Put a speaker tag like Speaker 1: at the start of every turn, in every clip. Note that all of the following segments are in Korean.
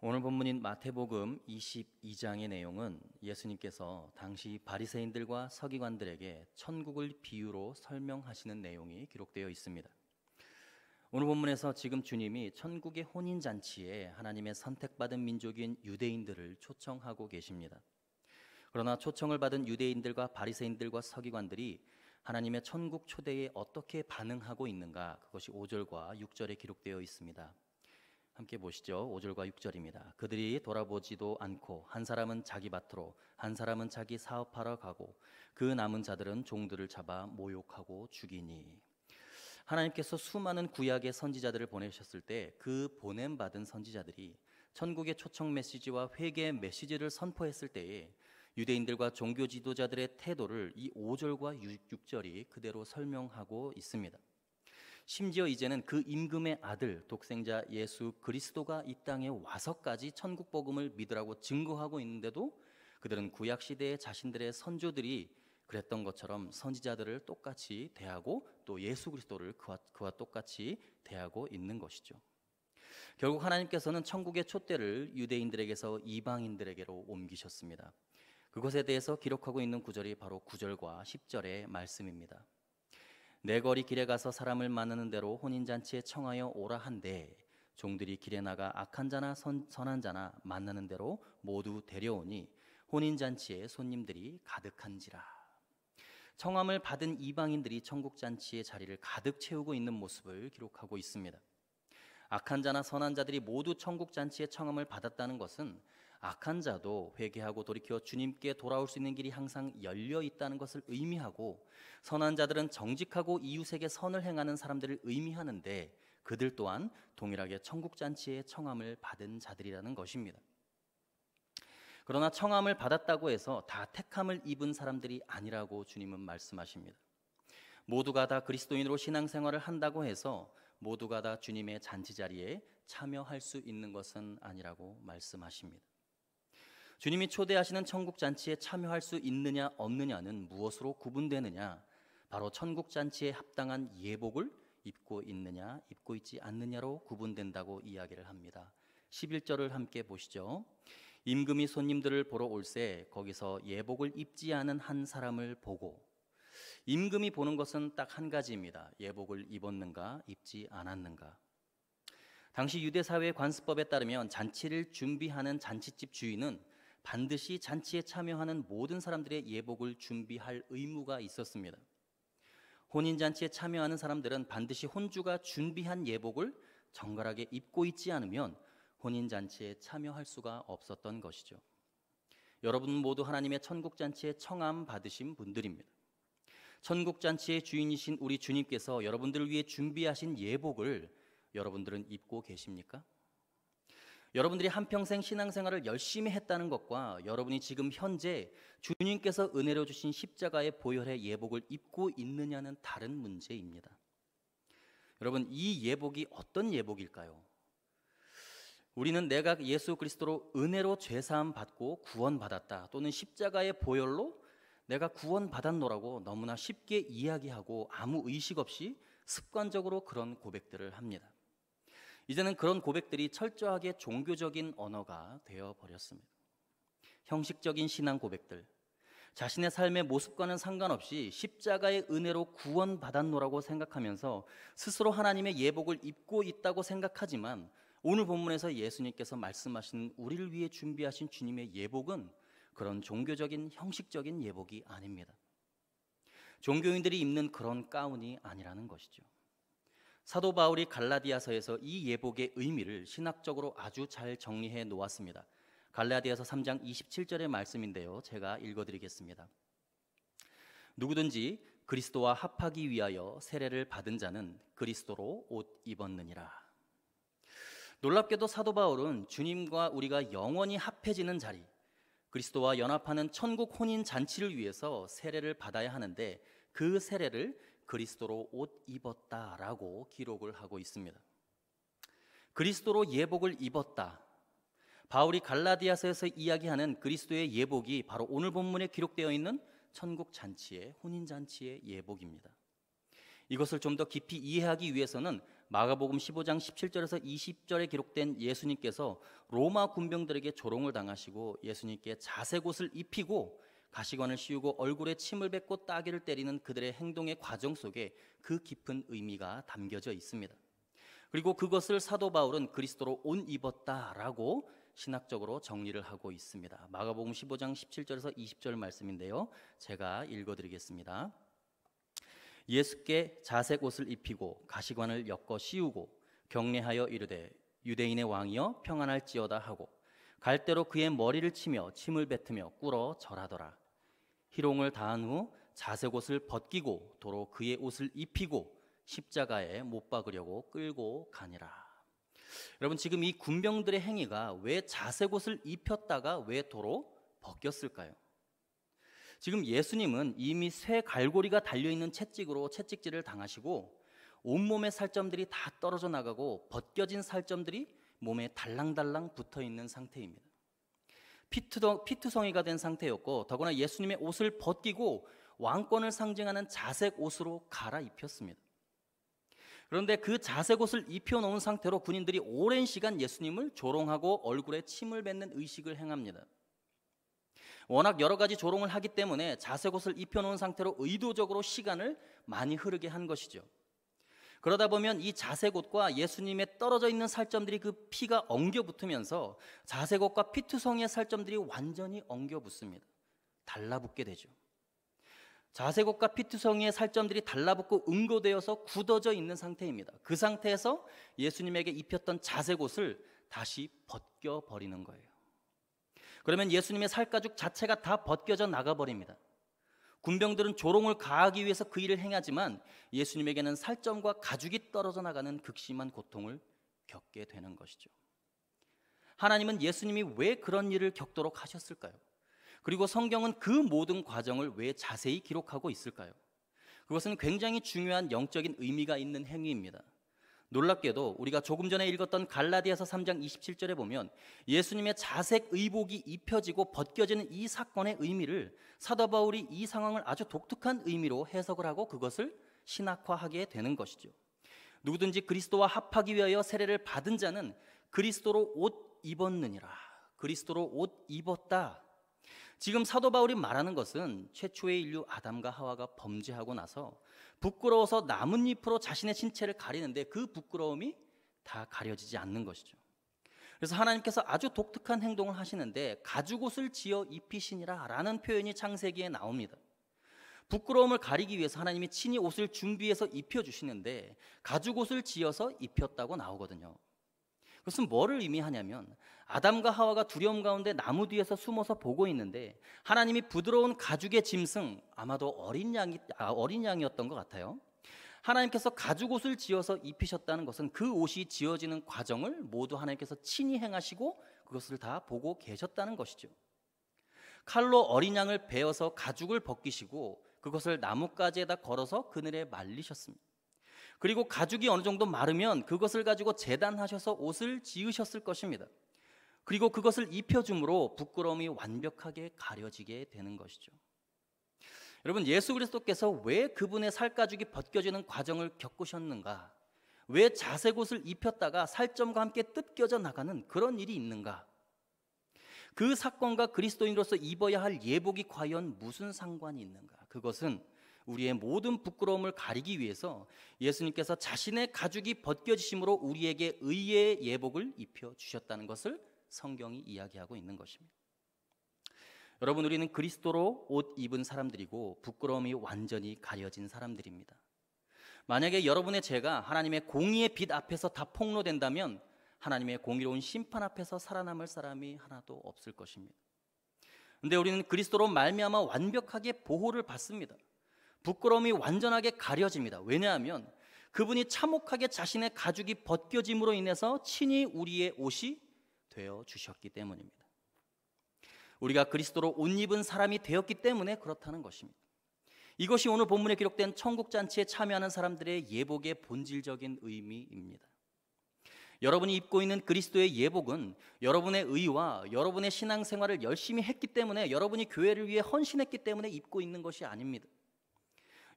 Speaker 1: 오늘 본문인 마태복음 22장의 내용은 예수님께서 당시 바리새인들과 서기관들에게 천국을 비유로 설명하시는 내용이 기록되어 있습니다. 오늘 본문에서 지금 주님이 천국의 혼인잔치에 하나님의 선택받은 민족인 유대인들을 초청하고 계십니다. 그러나 초청을 받은 유대인들과 바리새인들과 서기관들이 하나님의 천국 초대에 어떻게 반응하고 있는가, 그것이 5절과 6절에 기록되어 있습니다. 함께 보시죠. 5절과 6절입니다. 그들이 돌아보지도 않고 한 사람은 자기 밭으로 한 사람은 자기 사업하러 가고 그 남은 자들은 종들을 잡아 모욕하고 죽이니. 하나님께서 수많은 구약의 선지자들을 보내셨을 때 그 보냄받은 선지자들이 천국의 초청 메시지와 회개의 메시지를 선포했을 때에 유대인들과 종교 지도자들의 태도를 이 5절과 6절이 그대로 설명하고 있습니다. 심지어 이제는 그 임금의 아들 독생자 예수 그리스도가 이 땅에 와서까지 천국 복음을 믿으라고 증거하고 있는데도 그들은 구약 시대의 자신들의 선조들이 그랬던 것처럼 선지자들을 똑같이 대하고 또 예수 그리스도를 그와 똑같이 대하고 있는 것이죠. 결국 하나님께서는 천국의 촛대를 유대인들에게서 이방인들에게로 옮기셨습니다. 그것에 대해서 기록하고 있는 구절이 바로 9절과 10절의 말씀입니다. 내 거리 길에 가서 사람을 만나는 대로 혼인잔치에 청하여 오라 한데 종들이 길에 나가 악한 자나 선한 자나 만나는 대로 모두 데려오니 혼인잔치에 손님들이 가득한지라. 청함을 받은 이방인들이 천국잔치의 자리를 가득 채우고 있는 모습을 기록하고 있습니다. 악한 자나 선한 자들이 모두 천국잔치의 청함을 받았다는 것은 악한 자도 회개하고 돌이켜 주님께 돌아올 수 있는 길이 항상 열려 있다는 것을 의미하고, 선한 자들은 정직하고 이웃에게 선을 행하는 사람들을 의미하는데 그들 또한 동일하게 천국잔치의 청함을 받은 자들이라는 것입니다. 그러나 청함을 받았다고 해서 다 택함을 입은 사람들이 아니라고 주님은 말씀하십니다. 모두가 다 그리스도인으로 신앙생활을 한다고 해서 모두가 다 주님의 잔치 자리에 참여할 수 있는 것은 아니라고 말씀하십니다. 주님이 초대하시는 천국잔치에 참여할 수 있느냐 없느냐는 무엇으로 구분되느냐? 바로 천국잔치에 합당한 예복을 입고 있느냐 입고 있지 않느냐로 구분된다고 이야기를 합니다. 11절을 함께 보시죠. 임금이 손님들을 보러 올새 거기서 예복을 입지 않은 한 사람을 보고. 임금이 보는 것은 딱 한 가지입니다. 예복을 입었는가 입지 않았는가. 당시 유대 사회의 관습법에 따르면 잔치를 준비하는 잔치집 주인은 반드시 잔치에 참여하는 모든 사람들의 예복을 준비할 의무가 있었습니다. 혼인잔치에 참여하는 사람들은 반드시 혼주가 준비한 예복을 정갈하게 입고 있지 않으면 혼인잔치에 참여할 수가 없었던 것이죠. 여러분 모두 하나님의 천국잔치에 청함 받으신 분들입니다. 천국잔치의 주인이신 우리 주님께서 여러분들을 위해 준비하신 예복을 여러분들은 입고 계십니까? 여러분들이 한평생 신앙생활을 열심히 했다는 것과 여러분이 지금 현재 주님께서 은혜로 주신 십자가의 보혈의 예복을 입고 있느냐는 다른 문제입니다. 여러분, 이 예복이 어떤 예복일까요? 우리는 내가 예수 그리스도로 은혜로 죄사함 받고 구원받았다, 또는 십자가의 보혈로 내가 구원받았노라고 너무나 쉽게 이야기하고 아무 의식 없이 습관적으로 그런 고백들을 합니다. 이제는 그런 고백들이 철저하게 종교적인 언어가 되어버렸습니다. 형식적인 신앙 고백들, 자신의 삶의 모습과는 상관없이 십자가의 은혜로 구원받았노라고 생각하면서 스스로 하나님의 예복을 입고 있다고 생각하지만, 오늘 본문에서 예수님께서 말씀하신 우리를 위해 준비하신 주님의 예복은 그런 종교적인 형식적인 예복이 아닙니다. 종교인들이 입는 그런 가운이 아니라는 것이죠. 사도 바울이 갈라디아서에서 이 예복의 의미를 신학적으로 아주 잘 정리해 놓았습니다. 갈라디아서 3장 27절의 말씀인데요, 제가 읽어드리겠습니다. 누구든지 그리스도와 합하기 위하여 세례를 받은 자는 그리스도로 옷 입었느니라. 놀랍게도 사도 바울은 주님과 우리가 영원히 합해지는 자리, 그리스도와 연합하는 천국 혼인 잔치를 위해서 세례를 받아야 하는데 그 세례를 그리스도로 옷 입었다라고 기록을 하고 있습니다. 그리스도로 예복을 입었다. 바울이 갈라디아서에서 이야기하는 그리스도의 예복이 바로 오늘 본문에 기록되어 있는 천국 잔치의 혼인 잔치의 예복입니다. 이것을 좀 더 깊이 이해하기 위해서는 마가복음 15장 17절에서 20절에 기록된 예수님께서 로마 군병들에게 조롱을 당하시고 예수님께 자색 옷을 입히고 가시관을 씌우고 얼굴에 침을 뱉고 따귀를 때리는 그들의 행동의 과정 속에 그 깊은 의미가 담겨져 있습니다. 그리고 그것을 사도 바울은 그리스도로 옷 입었다라고 신학적으로 정리를 하고 있습니다. 마가복음 15장 17절에서 20절 말씀인데요, 제가 읽어드리겠습니다. 예수께 자색 옷을 입히고 가시관을 엮어 씌우고 경례하여 이르되 유대인의 왕이여 평안할지어다 하고 갈대로 그의 머리를 치며 침을 뱉으며 꿇어 절하더라. 희롱을 다한 후 자색 옷을 벗기고 도로 그의 옷을 입히고 십자가에 못 박으려고 끌고 가니라. 여러분, 지금 이 군병들의 행위가 왜 자색 옷을 입혔다가 왜 도로 벗겼을까요? 지금 예수님은 이미 쇠 갈고리가 달려있는 채찍으로 채찍질을 당하시고 온몸의 살점들이 다 떨어져 나가고 벗겨진 살점들이 몸에 달랑달랑 붙어있는 상태입니다. 피투성이가 된 상태였고 더구나 예수님의 옷을 벗기고 왕권을 상징하는 자색 옷으로 갈아입혔습니다. 그런데 그 자색 옷을 입혀놓은 상태로 군인들이 오랜 시간 예수님을 조롱하고 얼굴에 침을 뱉는 의식을 행합니다. 워낙 여러 가지 조롱을 하기 때문에 자색 옷을 입혀놓은 상태로 의도적으로 시간을 많이 흐르게 한 것이죠. 그러다 보면 이 자색 옷과 예수님의 떨어져 있는 살점들이 그 피가 엉겨 붙으면서 자색 옷과 피투성이의 살점들이 완전히 엉겨 붙습니다. 달라붙게 되죠. 자색 옷과 피투성이의 살점들이 달라붙고 응고되어서 굳어져 있는 상태입니다. 그 상태에서 예수님에게 입혔던 자색 옷을 다시 벗겨버리는 거예요. 그러면 예수님의 살가죽 자체가 다 벗겨져 나가버립니다. 군병들은 조롱을 가하기 위해서 그 일을 행하지만 예수님에게는 살점과 가죽이 떨어져 나가는 극심한 고통을 겪게 되는 것이죠. 하나님은 예수님이 왜 그런 일을 겪도록 하셨을까요? 그리고 성경은 그 모든 과정을 왜 자세히 기록하고 있을까요? 그것은 굉장히 중요한 영적인 의미가 있는 행위입니다. 놀랍게도 우리가 조금 전에 읽었던 갈라디아서 3장 27절에 보면 예수님의 자색 의복이 입혀지고 벗겨지는 이 사건의 의미를 사도 바울이 이 상황을 아주 독특한 의미로 해석을 하고 그것을 신학화하게 되는 것이죠. 누구든지 그리스도와 합하기 위하여 세례를 받은 자는 그리스도로 옷 입었느니라. 그리스도로 옷 입었다. 지금 사도 바울이 말하는 것은 최초의 인류 아담과 하와가 범죄하고 나서 부끄러워서 나뭇잎으로 자신의 신체를 가리는데 그 부끄러움이 다 가려지지 않는 것이죠. 그래서 하나님께서 아주 독특한 행동을 하시는데 가죽옷을 지어 입히시니라 라는 표현이 창세기에 나옵니다. 부끄러움을 가리기 위해서 하나님이 친히 옷을 준비해서 입혀주시는데 가죽옷을 지어서 입혔다고 나오거든요. 그것은 뭐를 의미하냐면 아담과 하와가 두려움 가운데 나무 뒤에서 숨어서 보고 있는데 하나님이 부드러운 가죽의 짐승, 아마도 어린 양이었던 것 같아요. 하나님께서 가죽옷을 지어서 입히셨다는 것은 그 옷이 지어지는 과정을 모두 하나님께서 친히 행하시고 그것을 다 보고 계셨다는 것이죠. 칼로 어린 양을 베어서 가죽을 벗기시고 그것을 나뭇가지에다 걸어서 그늘에 말리셨습니다. 그리고 가죽이 어느 정도 마르면 그것을 가지고 제단하셔서 옷을 지으셨을 것입니다. 그리고 그것을 입혀줌으로 부끄러움이 완벽하게 가려지게 되는 것이죠. 여러분, 예수 그리스도께서 왜 그분의 살가죽이 벗겨지는 과정을 겪으셨는가? 왜 자색 옷을 입혔다가 살점과 함께 뜯겨져 나가는 그런 일이 있는가? 그 사건과 그리스도인으로서 입어야 할 예복이 과연 무슨 상관이 있는가? 그것은 우리의 모든 부끄러움을 가리기 위해서 예수님께서 자신의 가죽이 벗겨지심으로 우리에게 의의 예복을 입혀주셨다는 것을 성경이 이야기하고 있는 것입니다. 여러분, 우리는 그리스도로 옷 입은 사람들이고 부끄러움이 완전히 가려진 사람들입니다. 만약에 여러분의 죄가 하나님의 공의의 빛 앞에서 다 폭로된다면 하나님의 공의로운 심판 앞에서 살아남을 사람이 하나도 없을 것입니다. 그런데 우리는 그리스도로 말미암아 완벽하게 보호를 받습니다. 부끄러움이 완전하게 가려집니다. 왜냐하면 그분이 참혹하게 자신의 가죽이 벗겨짐으로 인해서 친히 우리의 옷이 되어 주셨기 때문입니다. 우리가 그리스도로 옷 입은 사람이 되었기 때문에 그렇다는 것입니다. 이것이 오늘 본문에 기록된 천국잔치에 참여하는 사람들의 예복의 본질적인 의미입니다. 여러분이 입고 있는 그리스도의 예복은 여러분의 의와 여러분의 신앙생활을 열심히 했기 때문에, 여러분이 교회를 위해 헌신했기 때문에 입고 있는 것이 아닙니다.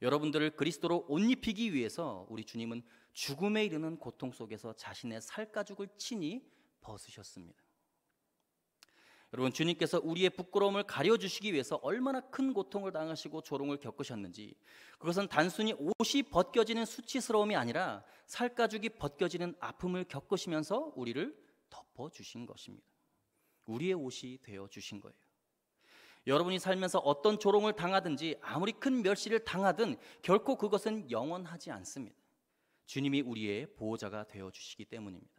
Speaker 1: 여러분들을 그리스도로 옷 입히기 위해서 우리 주님은 죽음에 이르는 고통 속에서 자신의 살가죽을 친히 벗으셨습니다. 여러분, 주님께서 우리의 부끄러움을 가려주시기 위해서 얼마나 큰 고통을 당하시고 조롱을 겪으셨는지, 그것은 단순히 옷이 벗겨지는 수치스러움이 아니라 살가죽이 벗겨지는 아픔을 겪으시면서 우리를 덮어주신 것입니다. 우리의 옷이 되어주신 거예요. 여러분이 살면서 어떤 조롱을 당하든지 아무리 큰 멸시를 당하든 결코 그것은 영원하지 않습니다. 주님이 우리의 보호자가 되어주시기 때문입니다.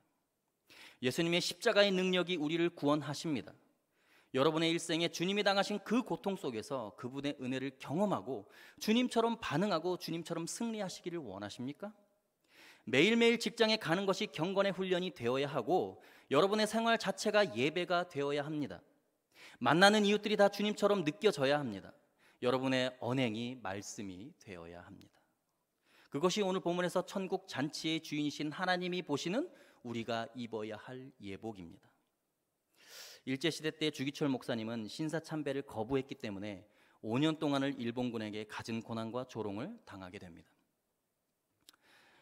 Speaker 1: 예수님의 십자가의 능력이 우리를 구원하십니다. 여러분의 일생에 주님이 당하신 그 고통 속에서 그분의 은혜를 경험하고 주님처럼 반응하고 주님처럼 승리하시기를 원하십니까? 매일매일 직장에 가는 것이 경건의 훈련이 되어야 하고 여러분의 생활 자체가 예배가 되어야 합니다. 만나는 이웃들이 다 주님처럼 느껴져야 합니다. 여러분의 언행이 말씀이 되어야 합니다. 그것이 오늘 본문에서 천국 잔치의 주인이신 하나님이 보시는 우리가 입어야 할 예복입니다. 일제시대 때 주기철 목사님은 신사참배를 거부했기 때문에 5년 동안을 일본군에게 갖은 고난과 조롱을 당하게 됩니다.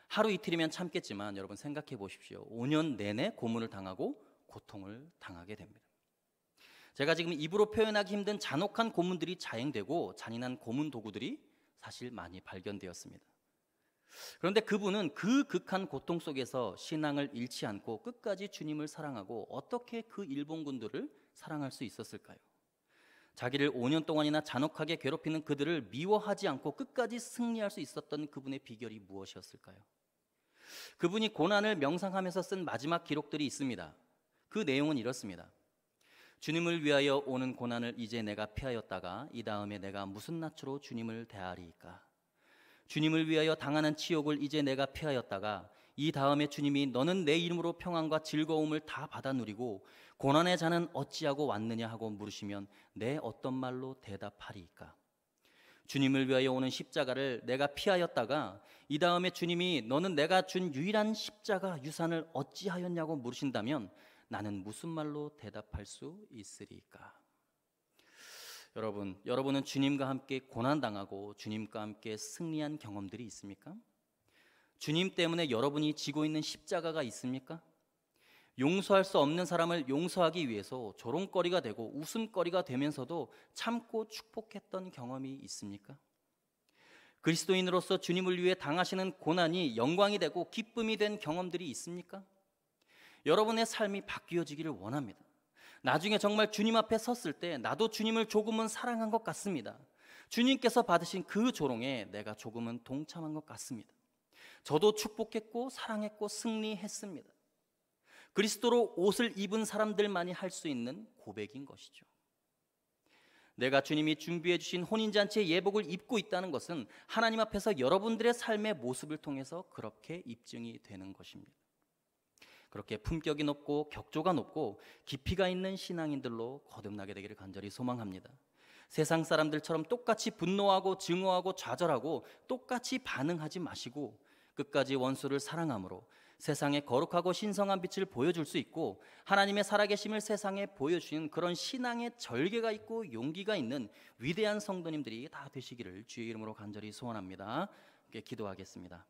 Speaker 1: 하루 이틀이면 참겠지만 여러분 생각해 보십시오. 5년 내내 고문을 당하고 고통을 당하게 됩니다. 제가 지금 입으로 표현하기 힘든 잔혹한 고문들이 자행되고 잔인한 고문 도구들이 사실 많이 발견되었습니다. 그런데 그분은 그 극한 고통 속에서 신앙을 잃지 않고 끝까지 주님을 사랑하고 어떻게 그 일본군들을 사랑할 수 있었을까요? 자기를 5년 동안이나 잔혹하게 괴롭히는 그들을 미워하지 않고 끝까지 승리할 수 있었던 그분의 비결이 무엇이었을까요? 그분이 고난을 명상하면서 쓴 마지막 기록들이 있습니다. 그 내용은 이렇습니다. 주님을 위하여 오는 고난을 이제 내가 피하였다가 이 다음에 내가 무슨 낯으로 주님을 대하리이까? 주님을 위하여 당하는 치욕을 이제 내가 피하였다가 이 다음에 주님이 너는 내 이름으로 평안과 즐거움을 다 받아 누리고 고난의 자는 어찌하고 왔느냐 하고 물으시면 내 어떤 말로 대답하리이까? 주님을 위하여 오는 십자가를 내가 피하였다가 이 다음에 주님이 너는 내가 준 유일한 십자가 유산을 어찌하였냐고 물으신다면 나는 무슨 말로 대답할 수 있으리까? 여러분은 주님과 함께 고난당하고 주님과 함께 승리한 경험들이 있습니까? 주님 때문에 여러분이 지고 있는 십자가가 있습니까? 용서할 수 없는 사람을 용서하기 위해서 조롱거리가 되고 웃음거리가 되면서도 참고 축복했던 경험이 있습니까? 그리스도인으로서 주님을 위해 당하시는 고난이 영광이 되고 기쁨이 된 경험들이 있습니까? 여러분의 삶이 바뀌어지기를 원합니다. 나중에 정말 주님 앞에 섰을 때 나도 주님을 조금은 사랑한 것 같습니다. 주님께서 받으신 그 조롱에 내가 조금은 동참한 것 같습니다. 저도 축복했고 사랑했고 승리했습니다. 그리스도로 옷을 입은 사람들만이 할 수 있는 고백인 것이죠. 내가 주님이 준비해 주신 혼인잔치의 예복을 입고 있다는 것은 하나님 앞에서 여러분들의 삶의 모습을 통해서 그렇게 입증이 되는 것입니다. 그렇게 품격이 높고 격조가 높고 깊이가 있는 신앙인들로 거듭나게 되기를 간절히 소망합니다. 세상 사람들처럼 똑같이 분노하고 증오하고 좌절하고 똑같이 반응하지 마시고 끝까지 원수를 사랑함으로 세상에 거룩하고 신성한 빛을 보여줄 수 있고 하나님의 살아계심을 세상에 보여주시는 그런 신앙의 절개가 있고 용기가 있는 위대한 성도님들이 다 되시기를 주의 이름으로 간절히 소원합니다. 함께 기도하겠습니다.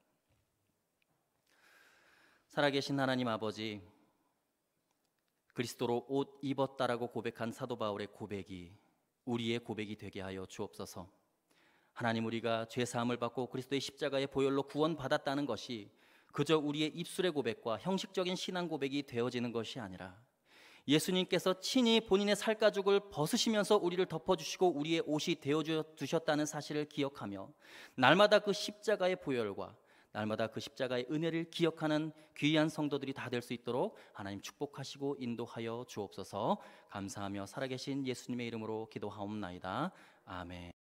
Speaker 1: 살아계신 하나님 아버지, 그리스도로 옷 입었다라고 고백한 사도 바울의 고백이 우리의 고백이 되게 하여 주옵소서. 하나님, 우리가 죄사함을 받고 그리스도의 십자가의 보혈로 구원받았다는 것이 그저 우리의 입술의 고백과 형식적인 신앙 고백이 되어지는 것이 아니라 예수님께서 친히 본인의 살가죽을 벗으시면서 우리를 덮어주시고 우리의 옷이 되어주셨다는 사실을 기억하며 날마다 그 십자가의 보혈과 날마다 그 십자가의 은혜를 기억하는 귀한 성도들이 다 될 수 있도록 하나님 축복하시고 인도하여 주옵소서. 감사하며 살아계신 예수님의 이름으로 기도하옵나이다. 아멘.